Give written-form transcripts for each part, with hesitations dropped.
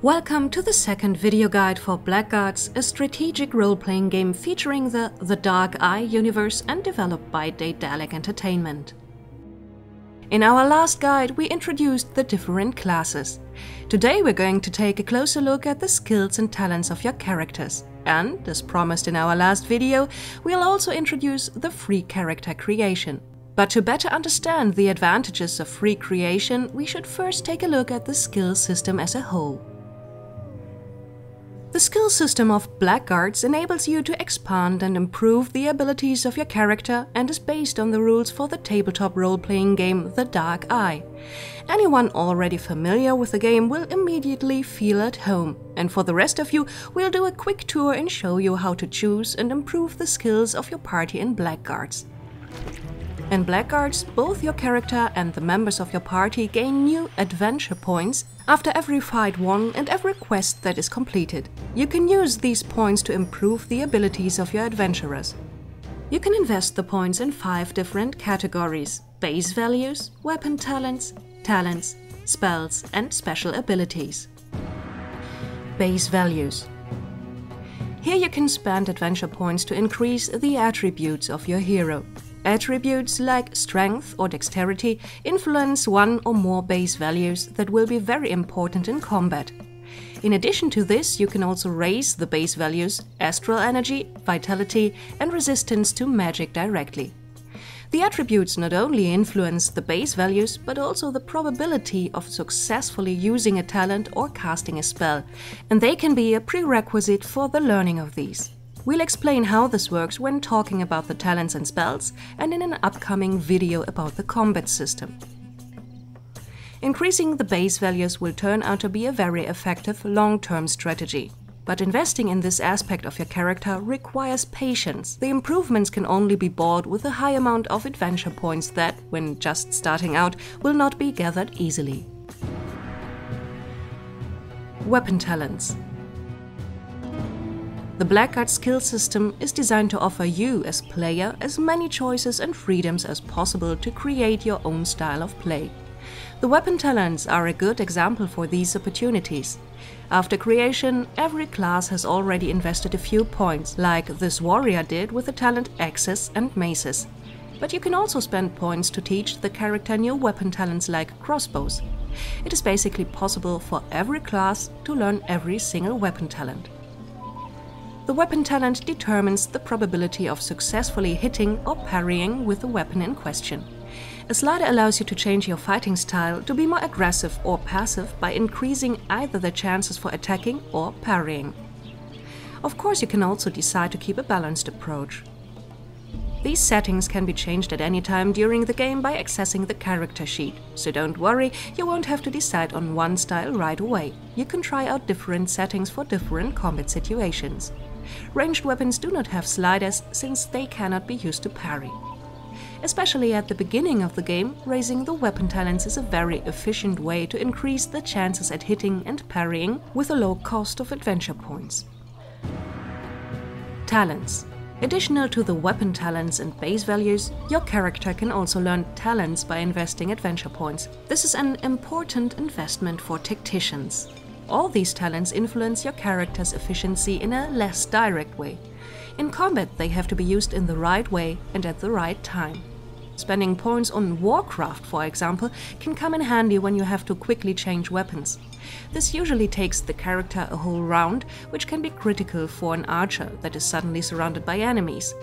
Welcome to the second video guide for Blackguards, a strategic role-playing game featuring the Dark Eye universe and developed by Daedalic Entertainment. In our last guide, we introduced the different classes. Today we're going to take a closer look at the skills and talents of your characters. And, as promised in our last video, we'll also introduce the free character creation. But to better understand the advantages of free creation, we should first take a look at the skill system as a whole. The skill system of Blackguards enables you to expand and improve the abilities of your character and is based on the rules for the tabletop role-playing game The Dark Eye. Anyone already familiar with the game will immediately feel at home, and for the rest of you, we'll do a quick tour and show you how to choose and improve the skills of your party in Blackguards. In Blackguards, both your character and the members of your party gain new adventure points after every fight won and every quest that is completed. You can use these points to improve the abilities of your adventurers. You can invest the points in 5 different categories: base values, weapon talents, spells, and special abilities. Base values. Here you can spend adventure points to increase the attributes of your hero. Attributes like strength or dexterity influence one or more base values that will be very important in combat. In addition to this, you can also raise the base values astral energy, vitality, and resistance to magic directly. The attributes not only influence the base values, but also the probability of successfully using a talent or casting a spell, and they can be a prerequisite for the learning of these. We'll explain how this works when talking about the talents and spells and in an upcoming video about the combat system. Increasing the base values will turn out to be a very effective long-term strategy. But investing in this aspect of your character requires patience. The improvements can only be bought with a high amount of adventure points that, when just starting out, will not be gathered easily. Weapon talents. The Blackguard skill system is designed to offer you, as player, as many choices and freedoms as possible to create your own style of play. The weapon talents are a good example for these opportunities. After creation, every class has already invested a few points, like this warrior did with the talent axes and maces. But you can also spend points to teach the character new weapon talents like crossbows. It is basically possible for every class to learn every single weapon talent. The weapon talent determines the probability of successfully hitting or parrying with the weapon in question. A slider allows you to change your fighting style to be more aggressive or passive by increasing either the chances for attacking or parrying. Of course, you can also decide to keep a balanced approach. These settings can be changed at any time during the game by accessing the character sheet, so don't worry, you won't have to decide on one style right away. You can try out different settings for different combat situations. Ranged weapons do not have sliders since they cannot be used to parry. Especially at the beginning of the game, raising the weapon talents is a very efficient way to increase the chances at hitting and parrying with a low cost of adventure points. Talents. Additional to the weapon talents and base values, your character can also learn talents by investing adventure points. This is an important investment for tacticians. All these talents influence your character's efficiency in a less direct way. In combat, they have to be used in the right way and at the right time. Spending points on Warcraft, for example, can come in handy when you have to quickly change weapons. This usually takes the character a whole round, which can be critical for an archer that is suddenly surrounded by enemies.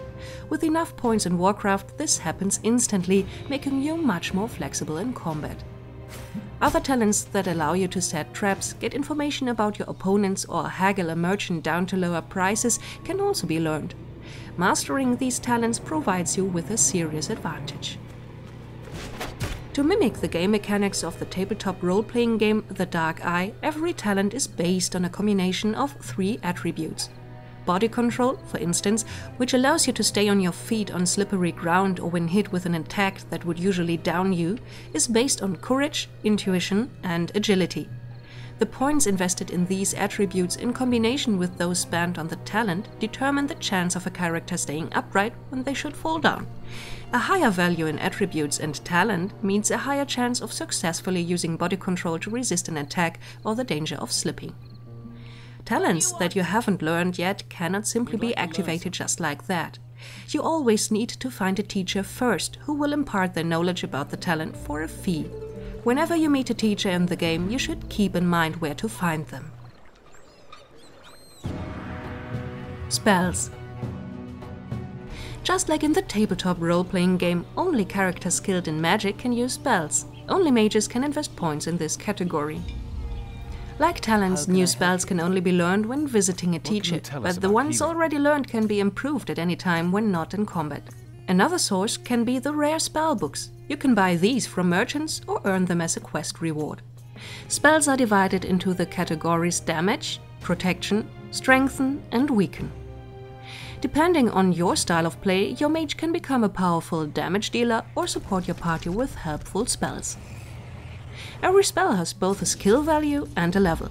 With enough points in Warcraft, this happens instantly, making you much more flexible in combat. Other talents that allow you to set traps, get information about your opponents, or haggle a merchant down to lower prices can also be learned. Mastering these talents provides you with a serious advantage. To mimic the game mechanics of the tabletop role-playing game The Dark Eye, every talent is based on a combination of 3 attributes. Body control, for instance, which allows you to stay on your feet on slippery ground or when hit with an attack that would usually down you, is based on courage, intuition, and agility. The points invested in these attributes in combination with those spent on the talent determine the chance of a character staying upright when they should fall down. A higher value in attributes and talent means a higher chance of successfully using body control to resist an attack or the danger of slipping. Talents that you haven't learned yet cannot simply be activated just like that. You always need to find a teacher first who will impart their knowledge about the talent for a fee. Whenever you meet a teacher in the game, you should keep in mind where to find them. Spells. Just like in the tabletop role-playing game, only characters skilled in magic can use spells. Only mages can invest points in this category. Like talents, new spells can only be learned when visiting a teacher, but the ones already learned can be improved at any time when not in combat. Another source can be the rare spell books. You can buy these from merchants or earn them as a quest reward. Spells are divided into the categories damage, protection, strengthen, and weaken. Depending on your style of play, your mage can become a powerful damage dealer or support your party with helpful spells. Every spell has both a skill value and a level.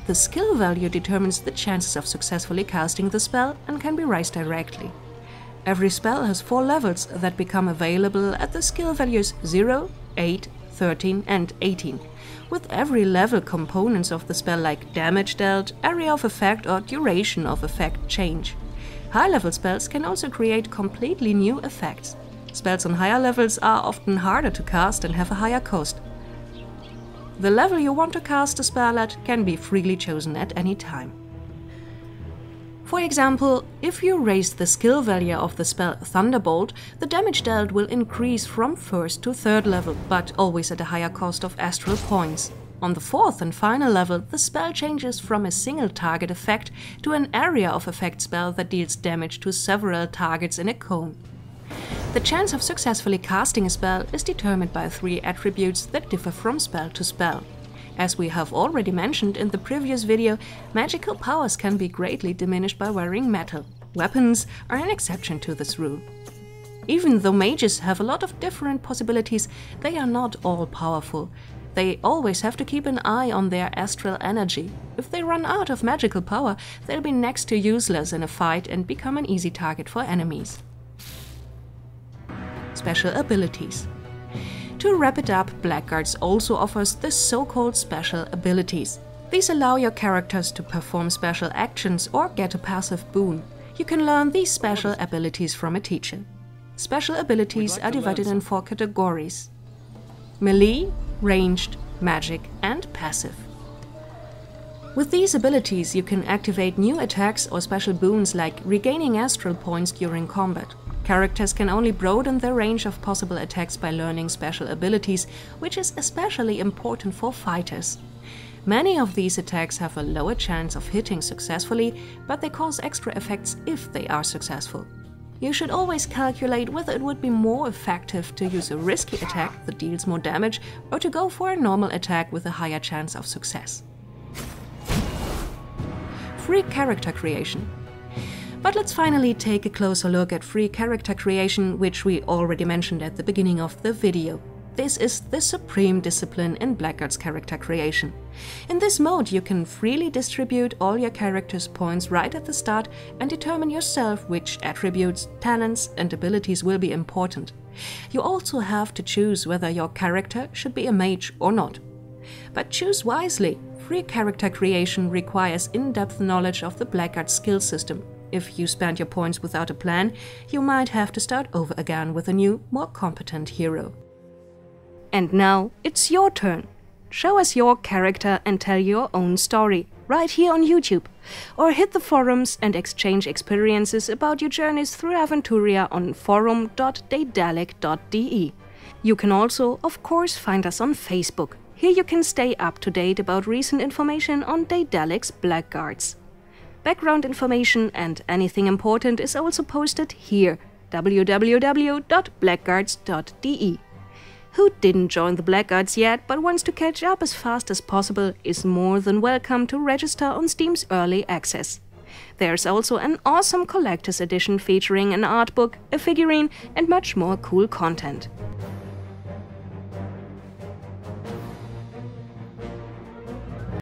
The skill value determines the chances of successfully casting the spell and can be raised directly. Every spell has 4 levels that become available at the skill values 0, 8, 13 and 18. With every level, components of the spell like damage dealt, area of effect or duration of effect change. High-level spells can also create completely new effects. Spells on higher levels are often harder to cast and have a higher cost. The level you want to cast a spell at can be freely chosen at any time. For example, if you raise the skill value of the spell Thunderbolt, the damage dealt will increase from 1st to 3rd level, but always at a higher cost of astral points. On the 4th and final level, the spell changes from a single target effect to an area of effect spell that deals damage to several targets in a cone. The chance of successfully casting a spell is determined by 3 attributes that differ from spell to spell. As we have already mentioned in the previous video, magical powers can be greatly diminished by wearing metal. Weapons are an exception to this rule. Even though mages have a lot of different possibilities, they are not all powerful. They always have to keep an eye on their astral energy. If they run out of magical power, they'll be next to useless in a fight and become an easy target for enemies. Special abilities. To wrap it up, Blackguards also offers the so-called special abilities. These allow your characters to perform special actions or get a passive boon. You can learn these special abilities from a teacher. Special abilities are divided in 4 categories: melee, ranged, magic, and passive. With these abilities, you can activate new attacks or special boons like regaining astral points during combat. Characters can only broaden their range of possible attacks by learning special abilities, which is especially important for fighters. Many of these attacks have a lower chance of hitting successfully, but they cause extra effects if they are successful. You should always calculate whether it would be more effective to use a risky attack that deals more damage or to go for a normal attack with a higher chance of success. Free character creation. But let's finally take a closer look at free character creation, which we already mentioned at the beginning of the video. This is the supreme discipline in Blackguards character creation. In this mode, you can freely distribute all your character's points right at the start and determine yourself which attributes, talents, and abilities will be important. You also have to choose whether your character should be a mage or not. But choose wisely. Free character creation requires in-depth knowledge of the Blackguard skill system. If you spend your points without a plan, you might have to start over again with a new, more competent hero. And now it's your turn. Show us your character and tell your own story, right here on YouTube. Or hit the forums and exchange experiences about your journeys through Aventuria on forum.daedalic.de. You can also, of course, find us on Facebook. Here you can stay up to date about recent information on Daedalic's Blackguards. Background information and anything important is also posted here, www.blackguards.de. Who didn't join the Blackguards yet but wants to catch up as fast as possible is more than welcome to register on Steam's Early Access. There's also an awesome collector's edition featuring an art book, a figurine and much more cool content.